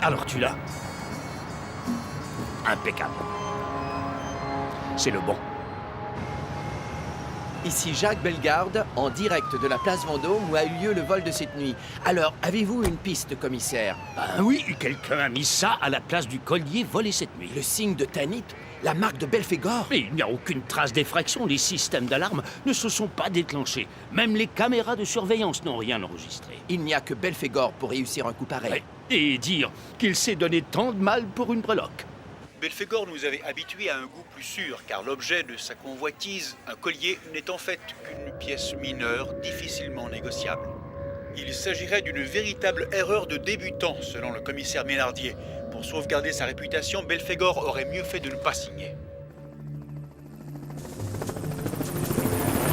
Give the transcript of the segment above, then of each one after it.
Alors tu l'as. Impeccable. C'est le bon. Ici Jacques Bellegarde, en direct de la place Vendôme où a eu lieu le vol de cette nuit. Alors, avez-vous une piste, commissaire? Ben oui, quelqu'un a mis ça à la place du collier volé cette nuit. Le signe de Tanit? La marque de Belphégor? Mais il n'y a aucune trace d'effraction. Les systèmes d'alarme ne se sont pas déclenchés. Même les caméras de surveillance n'ont rien enregistré. Il n'y a que Belphégor pour réussir un coup pareil. Et dire qu'il s'est donné tant de mal pour une breloque. Belphégor nous avait habitués à un goût plus sûr, car l'objet de sa convoitise, un collier, n'est en fait qu'une pièce mineure, difficilement négociable. Il s'agirait d'une véritable erreur de débutant, selon le commissaire Ménardier. Pour sauvegarder sa réputation, Belphégor aurait mieux fait de ne pas signer.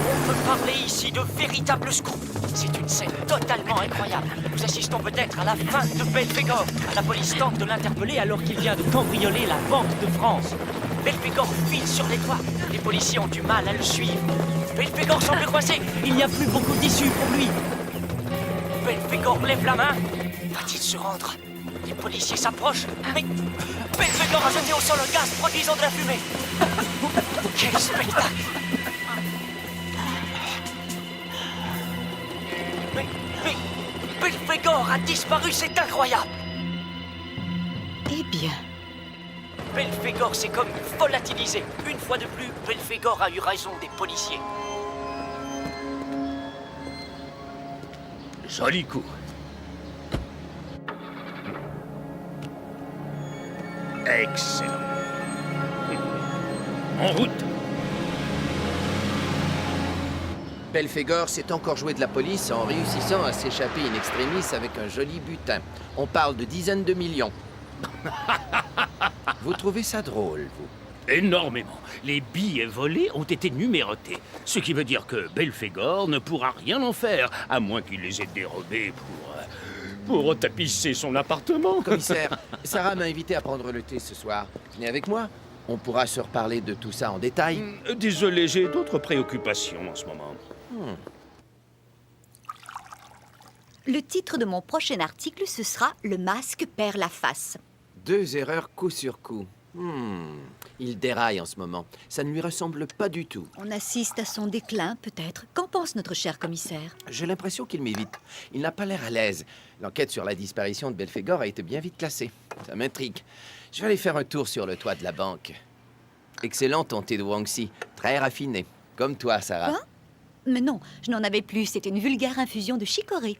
On peut parler ici de véritable scoop. C'est une scène totalement incroyable. Nous assistons peut-être à la fin de Belphégor. La police tente de l'interpeller alors qu'il vient de cambrioler la Banque de France. Belphégor file sur les toits. Les policiers ont du mal à le suivre. Belphégor semble coincé. Il n'y a plus beaucoup d'issue pour lui. Belphégor lève la main. Va-t-il se rendre? Les policiers s'approchent. Mais Belphégor a jeté au sol un gaz produisant de la fumée. Quel spectacle! Mais Belphégor a disparu, c'est incroyable! Eh bien, Belphégor s'est comme volatilisé. Une fois de plus, Belphégor a eu raison des policiers. Joli coup. Excellent. En route. Belphégor s'est encore joué de la police en réussissant à s'échapper in extremis avec un joli butin. On parle de dizaines de millions. Vous trouvez ça drôle, vous? Énormément. Les billets volés ont été numérotés. Ce qui veut dire que Belphégor ne pourra rien en faire, à moins qu'il les ait dérobés pour retapisser son appartement. Commissaire, Sarah m'a invité à prendre le thé ce soir. Venez avec moi. On pourra se reparler de tout ça en détail. Désolé, j'ai d'autres préoccupations en ce moment. le titre de mon prochain article, ce sera « Le masque perd la face ». 2 erreurs coup sur coup. Il déraille en ce moment. Ça ne lui ressemble pas du tout. On assiste à son déclin, peut-être. Qu'en pense notre cher commissaire? J'ai l'impression qu'il m'évite. Il n'a pas l'air à l'aise. L'enquête sur la disparition de Belphégor a été bien vite classée. Ça m'intrigue. Je vais aller faire un tour sur le toit de la banque. Excellent ton thé de Wangxi. Très raffiné. Comme toi, Sarah. Quoi? Mais non, je n'en avais plus. C'était une vulgaire infusion de chicorée.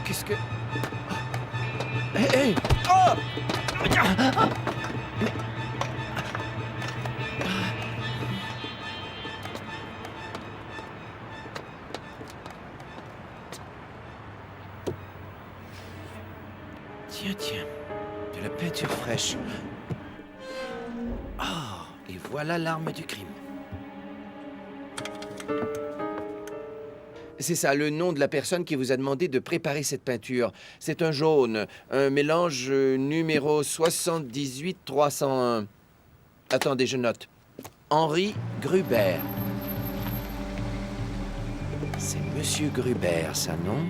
Qu'est-ce que... Hé, hé! Oh! Mais... Tiens, tiens. De la peinture fraîche. Ah, et voilà l'arme du crime. C'est ça, le nom de la personne qui vous a demandé de préparer cette peinture. C'est un jaune, un mélange numéro 78301. Attendez, je note. Henri Gruber. C'est Monsieur Gruber, ça, non?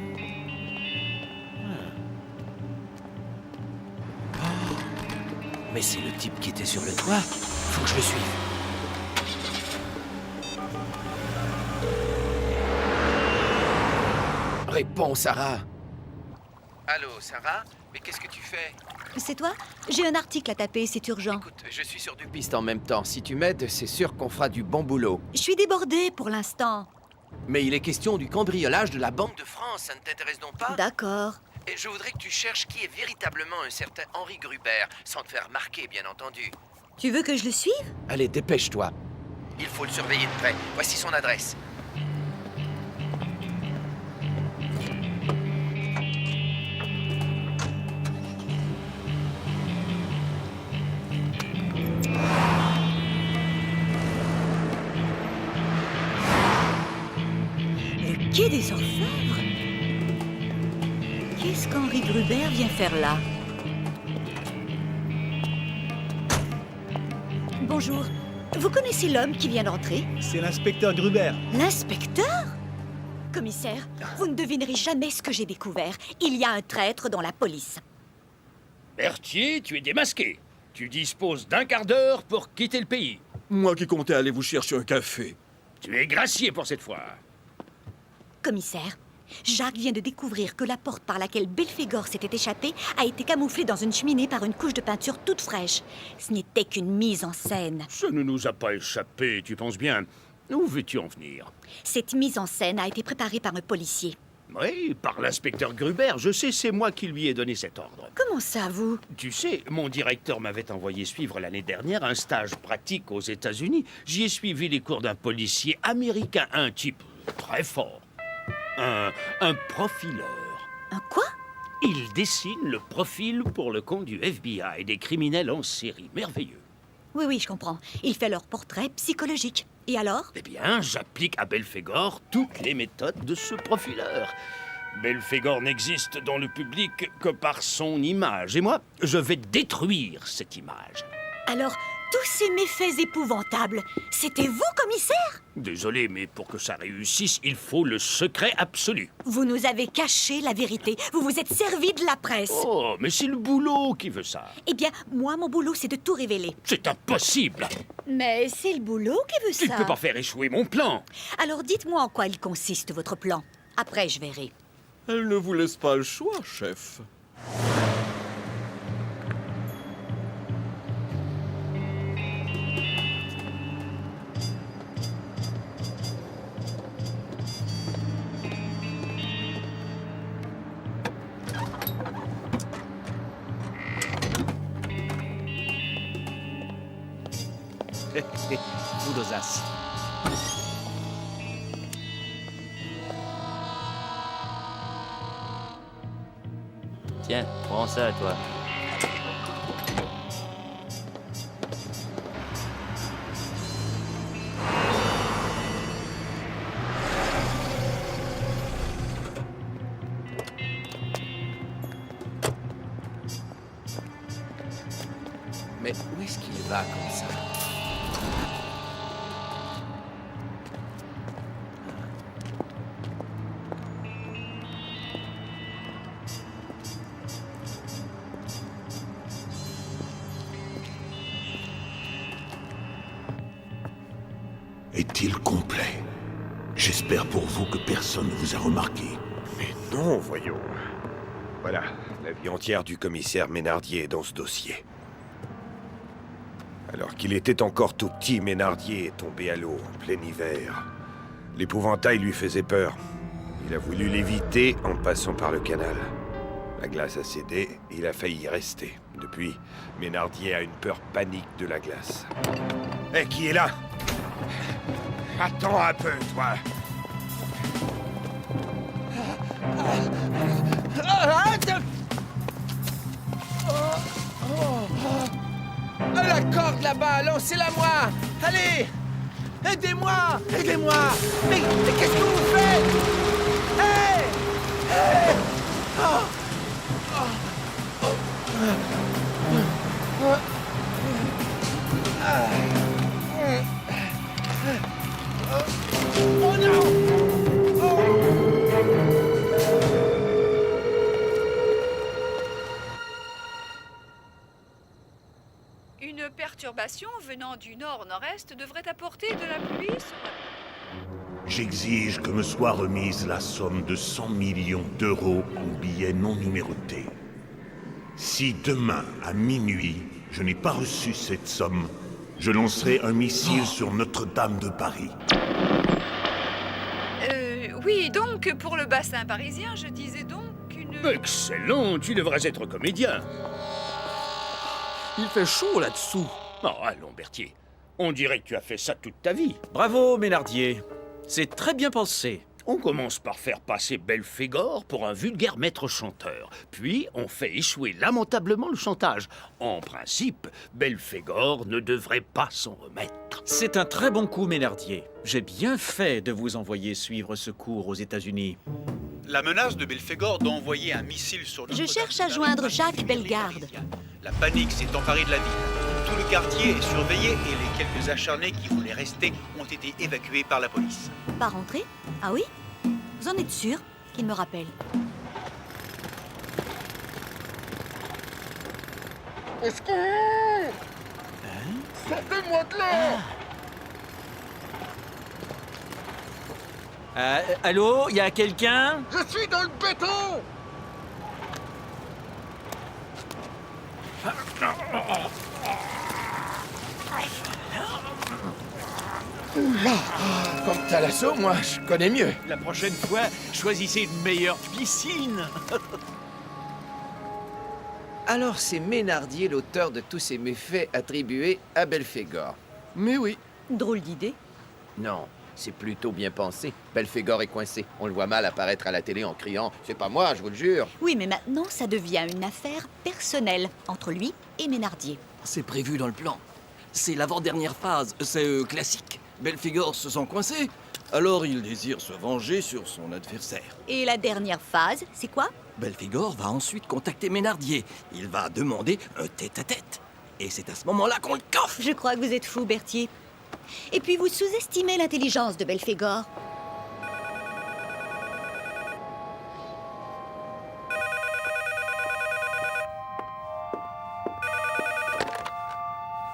Oh, mais c'est le type qui était sur le toit. Faut que je le suive. Réponds, Sarah. Allô, Sarah? Mais qu'est-ce que tu fais? C'est toi? J'ai un article à taper, c'est urgent. Écoute, je suis sur 2 pistes en même temps. Si tu m'aides, c'est sûr qu'on fera du bon boulot. Je suis débordée pour l'instant. Mais il est question du cambriolage de la Banque de France, ça ne t'intéresse donc pas? D'accord. Et je voudrais que tu cherches qui est véritablement un certain Henri Gruber, sans te faire remarquer, bien entendu. Tu veux que je le suive? Allez, dépêche-toi. Il faut le surveiller de près. Voici son adresse. Le quai des Orfèvres? Qu'est-ce qu'Henri Gruber vient faire là? Bonjour. Vous connaissez l'homme qui vient d'entrer? C'est l'inspecteur Gruber. L'inspecteur? Commissaire, vous ne devinerez jamais ce que j'ai découvert. Il y a un traître dans la police. Berthier, tu es démasqué. Tu disposes d'un quart d'heure pour quitter le pays. Moi qui comptais aller vous chercher un café. Tu es gracié pour cette fois. Commissaire, Jacques vient de découvrir que la porte par laquelle Belphégor s'était échappé a été camouflée dans une cheminée par une couche de peinture toute fraîche. Ce n'était qu'une mise en scène. Ça ne nous a pas échappé, tu penses bien. Où veux-tu en venir? Cette mise en scène a été préparée par un policier. Oui, par l'inspecteur Gruber. Je sais, c'est moi qui lui ai donné cet ordre. Comment ça, vous? Tu sais, mon directeur m'avait envoyé suivre l'année dernière un stage pratique aux États-Unis. J'y ai suivi les cours d'un policier américain, un type très fort. Un profileur. Un quoi? Il dessine le profil pour le compte du FBI des criminels en série. Merveilleux. Oui, je comprends. Il fait leur portrait psychologique. Et alors? Eh bien, j'applique à Belphégor toutes les méthodes de ce profileur. Belphégor n'existe dans le public que par son image. Et moi, je vais détruire cette image. Alors, tous ces méfaits épouvantables, c'était vous, commissaire? Désolé, mais pour que ça réussisse, il faut le secret absolu. Vous nous avez caché la vérité. Vous vous êtes servi de la presse. Oh, mais c'est le boulot qui veut ça. Eh bien, moi, mon boulot, c'est de tout révéler. C'est impossible. Mais c'est le boulot qui veut Tu ne ça. peux pas faire échouer mon plan. Alors dites-moi en quoi il consiste, votre plan. Après, je verrai. Elle ne vous laisse pas le choix, chef. Vous aux as. Tiens, prends ça, toi. Mais où est-ce qu'il va comme ça? Est-il complet? J'espère pour vous que personne ne vous a remarqué. Mais non, voyons. Voilà, la vie entière du commissaire Ménardier est dans ce dossier. Alors qu'il était encore tout petit, Ménardier est tombé à l'eau en plein hiver. L'épouvantail lui faisait peur. Il a voulu l'éviter en passant par le canal. La glace a cédé et il a failli y rester. Depuis, Ménardier a une peur panique de la glace. Hé, qui est là? Attends un peu, toi. La corde là-bas, lancez-la moi! Allez! Aidez-moi! Aidez-moi! Mais qu'est-ce que vous faites? Hey! Hey! Oh non! Une perturbation venant du nord-nord-est devrait apporter de la pluie sur la... J'exige que me soit remise la somme de 100 millions d'euros en billets non numérotés. Si demain, à minuit, je n'ai pas reçu cette somme, je lancerai un missile sur Notre-Dame de Paris. Oui, donc, pour le bassin parisien, je disais donc une... Excellent, tu devrais être comédien. Il fait chaud là-dessous. Oh, allons, Berthier. On dirait que tu as fait ça toute ta vie. Bravo, Ménardier. C'est très bien pensé. On commence par faire passer Belphégor pour un vulgaire maître chanteur. Puis, on fait échouer lamentablement le chantage. En principe, Belphégor ne devrait pas s'en remettre. C'est un très bon coup, Ménardier. J'ai bien fait de vous envoyer suivre ce cours aux États-Unis. La menace de Belphégor d'envoyer un missile sur Je cherche à joindre Jacques Bellegarde. La panique s'est emparée de la ville. Tout le quartier est surveillé et les quelques acharnés qui voulaient rester ont été évacués par la police. Pas rentré? Ah oui? Vous en êtes sûr qu'il me rappelle? Au secours! Sortez-moi de là! Allô, y a quelqu'un? Je suis dans le béton! Comme t'as l'assaut, moi, je connais mieux. La prochaine fois, choisissez une meilleure piscine. Alors c'est Ménardier l'auteur de tous ces méfaits attribués à Belphégor. Mais oui. Drôle d'idée. Non, c'est plutôt bien pensé. Belphégor est coincé. On le voit mal apparaître à la télé en criant « C'est pas moi, je vous le jure !» Oui, mais maintenant, ça devient une affaire personnelle entre lui et Ménardier. C'est prévu dans le plan. C'est l'avant-dernière phase, c'est classique. Belphégor se sent coincé, alors il désire se venger sur son adversaire. Et la dernière phase, c'est quoi? Belphégor va ensuite contacter Ménardier. Il va demander un tête-à-tête. Et c'est à ce moment-là qu'on le coffre. Je crois que vous êtes fou, Berthier. Et puis vous sous-estimez l'intelligence de Belphégor.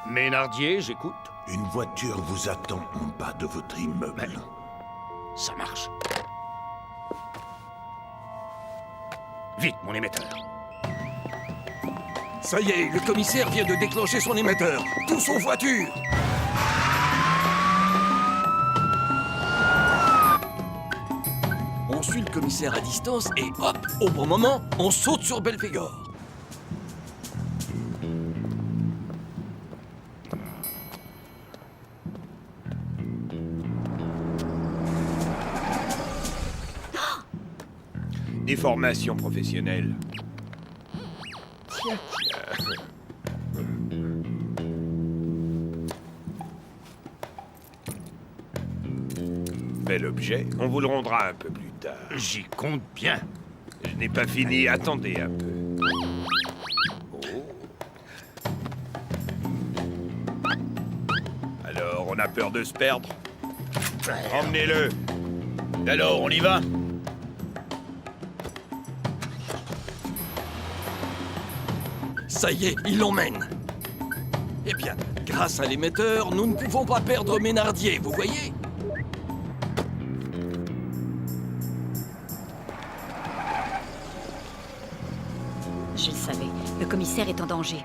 Ménardier, j'écoute. Une voiture vous attend en bas de votre immeuble. Ça marche. Vite, mon émetteur. Ça y est, le commissaire vient de déclencher son émetteur. Tous en voiture. On suit le commissaire à distance et hop, au bon moment, on saute sur Belphégor. Déformation professionnelle. Bel objet. On vous le rendra un peu plus tard. J'y compte bien. Je n'ai pas fini. Attendez un peu. Oh. Alors, on a peur de se perdre? Emmenez-le. Alors, on y va? Ça y est, il l'emmène. Eh bien, grâce à l'émetteur, nous ne pouvons pas perdre Ménardier, vous voyez? Je le savais, le commissaire est en danger.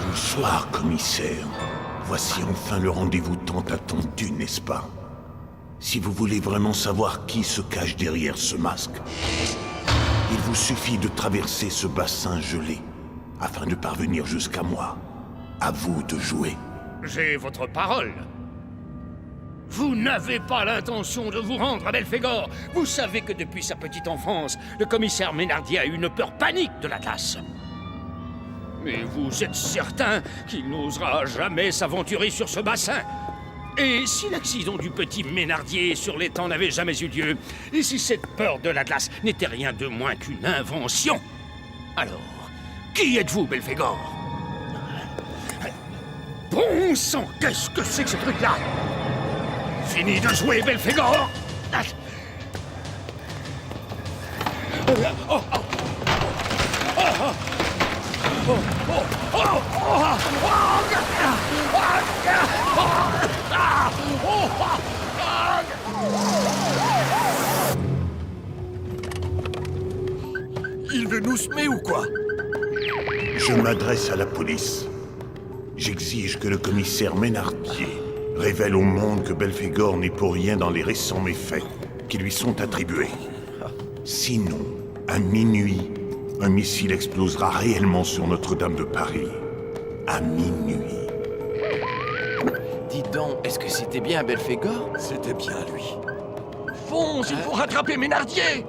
Bonsoir, commissaire. Voici enfin le rendez-vous tant attendu, n'est-ce pas? Si vous voulez vraiment savoir qui se cache derrière ce masque, il vous suffit de traverser ce bassin gelé afin de parvenir jusqu'à moi. À vous de jouer. J'ai votre parole. Vous n'avez pas l'intention de vous rendre à Belphégor. Vous savez que depuis sa petite enfance, le commissaire Ménardier a eu une peur panique de la glace. Mais vous êtes certain qu'il n'osera jamais s'aventurer sur ce bassin? Et si l'accident du petit Ménardier sur l'étang n'avait jamais eu lieu? Et si cette peur de la glace n'était rien de moins qu'une invention? Alors, qui êtes-vous, Belphégor? Bon sang, qu'est-ce que c'est que ce truc-là? Fini de jouer, Belphégor! veux nous semer ou quoi? Je m'adresse à la police. J'exige que le commissaire Ménardier révèle au monde que Belphégor n'est pour rien dans les récents méfaits qui lui sont attribués. Sinon, à minuit, un missile explosera réellement sur Notre-Dame de Paris. À minuit. Dis donc, est-ce que c'était bien à Belphégor? C'était bien lui. Fonce, il faut rattraper Ménardier!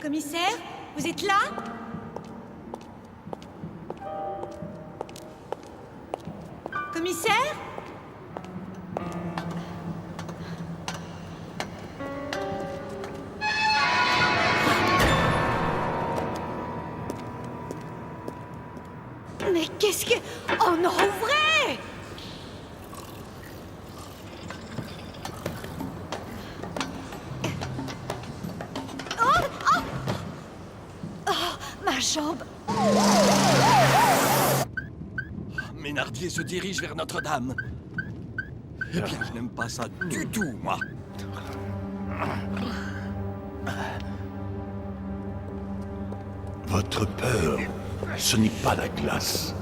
Commissaire, vous êtes là? Commissaire? Mais qu'est-ce que... Oh non, ouvrez! Ma jambe. Ménardier se dirige vers Notre-Dame. Eh bien, je n'aime pas ça du tout, moi. Votre peur, ce n'est pas la glace.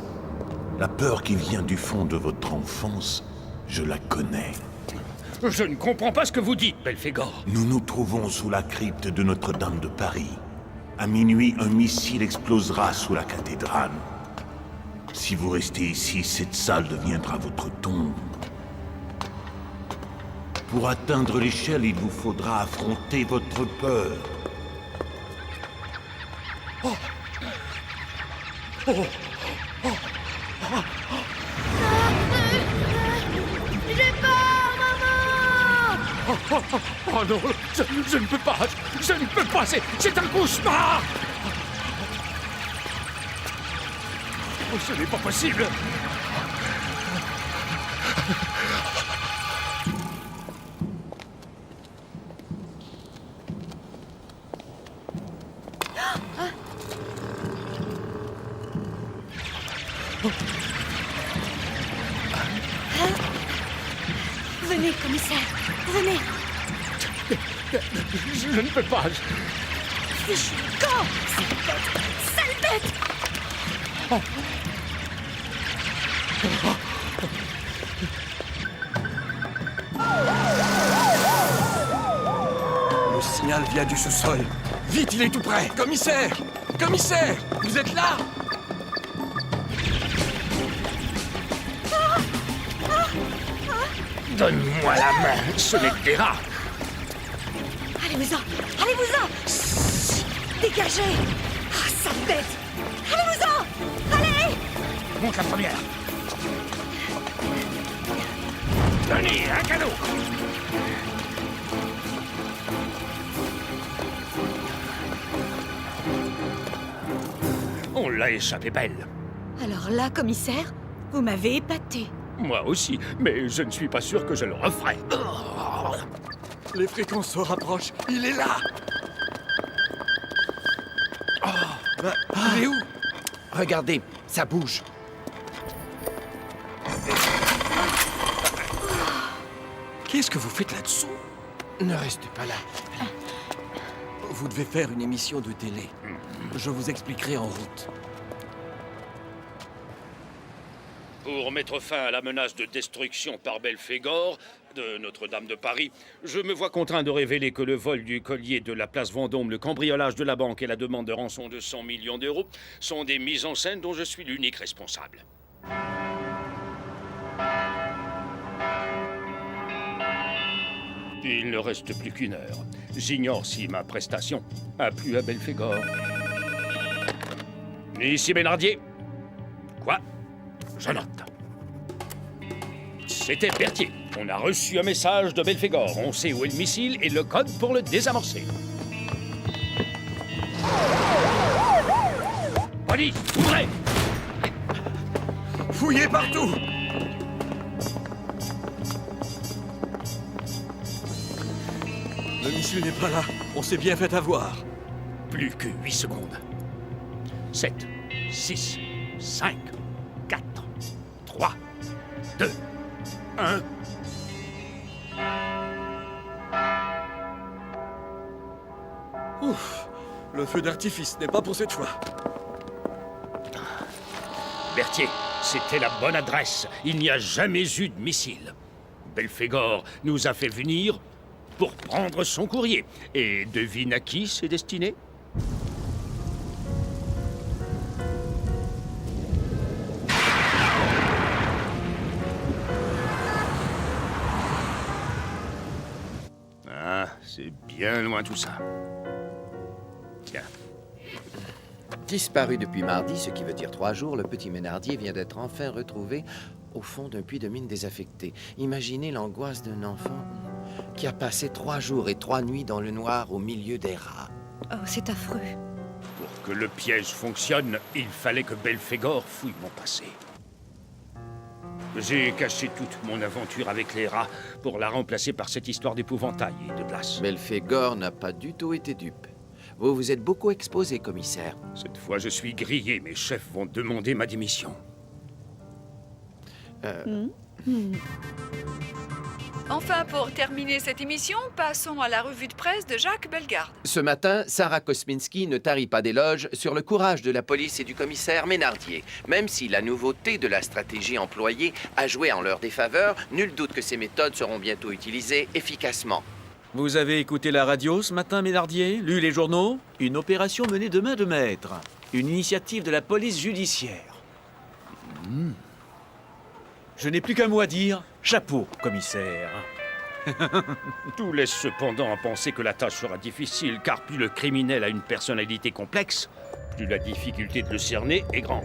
La peur qui vient du fond de votre enfance, je la connais. Je ne comprends pas ce que vous dites, Belphégor. Nous nous trouvons sous la crypte de Notre-Dame de Paris. À minuit, un missile explosera sous la cathédrale. Si vous restez ici, cette salle deviendra votre tombe. Pour atteindre l'échelle, il vous faudra affronter votre peur. Oh. Oh. Oh. J'ai peur, maman! Oh non, je ne peux pas, je ne peux pas, c'est un cauchemar! Oh, ce n'est pas possible! Venez, commissaire, venez. Je ne peux pas. Fichu camp! Sale bête! Oh. Le signal vient du sous-sol. Vite, il est tout près. Commissaire! Commissaire! Vous êtes là? Donne-moi la main, ce n'est que des rats. Allez-vous-en! Allez-vous-en! Chut! Dégagez! Ah, sale bête! Allez-vous-en! Allez! Monte la première. Tenez, un canot. On l'a échappé belle. Alors là, commissaire, vous m'avez épaté. Moi aussi, mais je ne suis pas sûr que je le referai. Les fréquences se rapprochent. Il est là! Il est où? Regardez, ça bouge. Qu'est-ce que vous faites là-dessous? Ne restez pas là. Vous devez faire une émission de télé. Je vous expliquerai en route. Pour mettre fin à la menace de destruction par Belphégor de Notre-Dame de Paris, je me vois contraint de révéler que le vol du collier de la place Vendôme, le cambriolage de la banque et la demande de rançon de 100 millions d'euros sont des mises en scène dont je suis l'unique responsable. Il ne reste plus qu'une heure. J'ignore si ma prestation a plu à Belphégor. Ici Ménardier. Quoi? Je note. C'était Berthier. On a reçu un message de Belphégor. On sait où est le missile et le code pour le désamorcer. Police, ouvrez! Fouillez partout! Le missile n'est pas là. On s'est bien fait avoir. Plus que 8 secondes. 7, 6, 5, 4, 3, 2, 1. Ouf, le feu d'artifice n'est pas pour cette fois. Berthier, c'était la bonne adresse. Il n'y a jamais eu de missile. Belphégor nous a fait venir pour prendre son courrier. Et devine à qui c'est destiné? Ah, c'est bien loin tout ça. Tiens. Disparu depuis mardi, ce qui veut dire 3 jours, le petit Ménardier vient d'être enfin retrouvé au fond d'un puits de mine désaffecté. Imaginez l'angoisse d'un enfant qui a passé 3 jours et 3 nuits dans le noir au milieu des rats. Oh, c'est affreux. Pour que le piège fonctionne, il fallait que Belphégor fouille mon passé. J'ai caché toute mon aventure avec les rats pour la remplacer par cette histoire d'épouvantail et de glace. Belphégor n'a pas du tout été dupe. Vous vous êtes beaucoup exposé, commissaire. Cette fois, je suis grillé. Mes chefs vont demander ma démission. Enfin, pour terminer cette émission, passons à la revue de presse de Jacques Bellegarde. Ce matin, Sarah Kosminski ne tarit pas d'éloges sur le courage de la police et du commissaire Ménardier. Même si la nouveauté de la stratégie employée a joué en leur défaveur, nul doute que ces méthodes seront bientôt utilisées efficacement. Vous avez écouté la radio ce matin, Ménardier? Lu les journaux? Une opération menée de main de maître. Une initiative de la police judiciaire. Je n'ai plus qu'un mot à dire. Chapeau, commissaire. Tout laisse cependant à penser que la tâche sera difficile, car plus le criminel a une personnalité complexe, plus la difficulté de le cerner est grande.